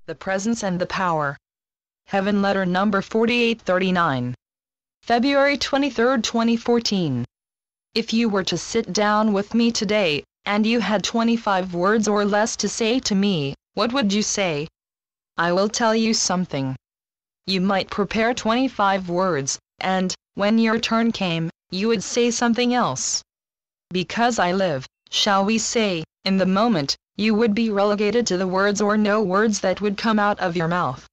the presence and the power. Heaven letter number 4839. February 23, 2014. If you were to sit down with me today, and you had 25 words or less to say to me, what would you say? I will tell you something. You might prepare 25 words, and, when your turn came, you would say something else. Because I live, shall we say, in the moment, you would be relegated to the words or no words that would come out of your mouth.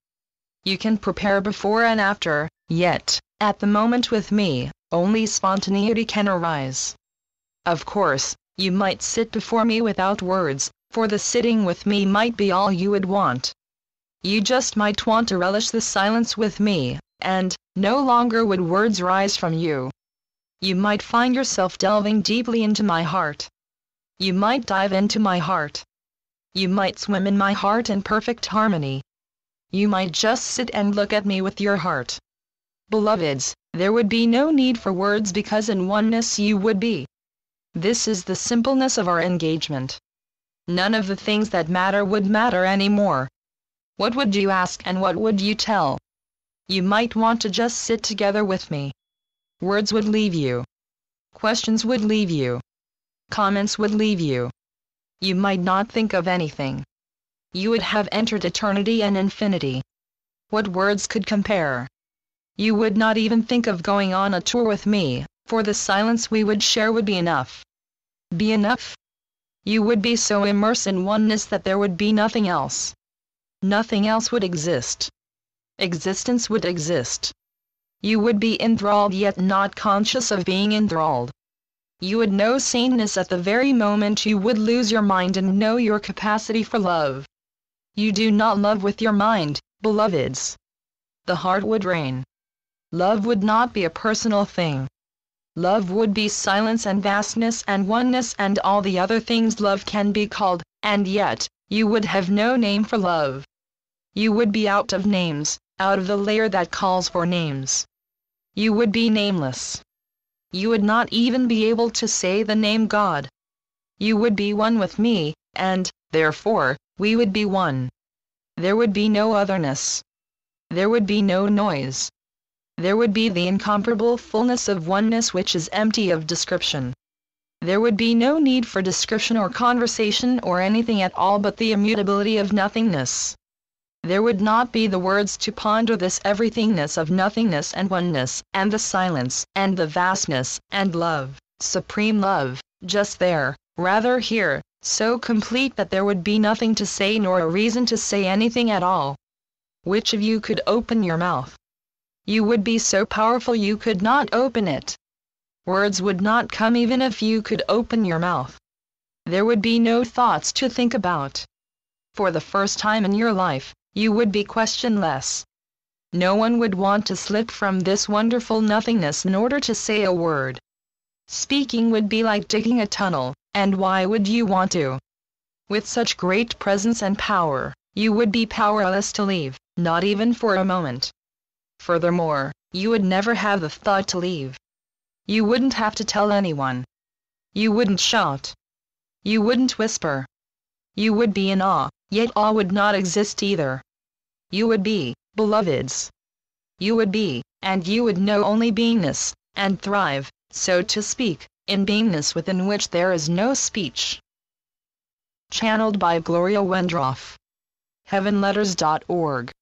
You can prepare before and after, yet, at the moment with me, only spontaneity can arise. Of course, you might sit before me without words, for the sitting with me might be all you would want. You just might want to relish the silence with me, and, no longer would words rise from you. You might find yourself delving deeply into my heart. You might dive into my heart. You might swim in my heart in perfect harmony. You might just sit and look at me with your heart. Beloveds, there would be no need for words because in oneness you would be. This is the simpleness of our engagement. None of the things that matter would matter anymore. What would you ask and what would you tell? You might want to just sit together with me. Words would leave you. Questions would leave you. Comments would leave you. You might not think of anything. You would have entered eternity and infinity. What words could compare? You would not even think of going on a tour with me, for the silence we would share would be enough. Be enough? You would be so immersed in oneness that there would be nothing else. Nothing else would exist. Existence would exist. You would be enthralled yet not conscious of being enthralled. You would know saneness at the very moment you would lose your mind and know your capacity for love. You do not love with your mind, beloveds. The heart would reign. Love would not be a personal thing. Love would be silence and vastness and oneness and all the other things love can be called, and yet, you would have no name for love. You would be out of names, out of the layer that calls for names. You would be nameless. You would not even be able to say the name God. You would be one with me, and, therefore, we would be one. There would be no otherness. There would be no noise. There would be the incomparable fullness of oneness which is empty of description. There would be no need for description or conversation or anything at all but the immutability of nothingness. There would not be the words to ponder this everythingness of nothingness and oneness, and the silence, and the vastness, and love, supreme love, just there, rather here, so complete that there would be nothing to say nor a reason to say anything at all. Which of you could open your mouth? You would be so powerful you could not open it. Words would not come even if you could open your mouth. There would be no thoughts to think about. For the first time in your life, you would be questionless. No one would want to slip from this wonderful nothingness in order to say a word. Speaking would be like digging a tunnel, and why would you want to? With such great presence and power, you would be powerless to leave, not even for a moment. Furthermore, you would never have the thought to leave. You wouldn't have to tell anyone. You wouldn't shout. You wouldn't whisper. You would be in awe, yet awe would not exist either. You would be, beloveds. You would be, and you would know only beingness, and thrive, so to speak, in beingness within which there is no speech. Channeled by Gloria Wendroff. heavenletters.org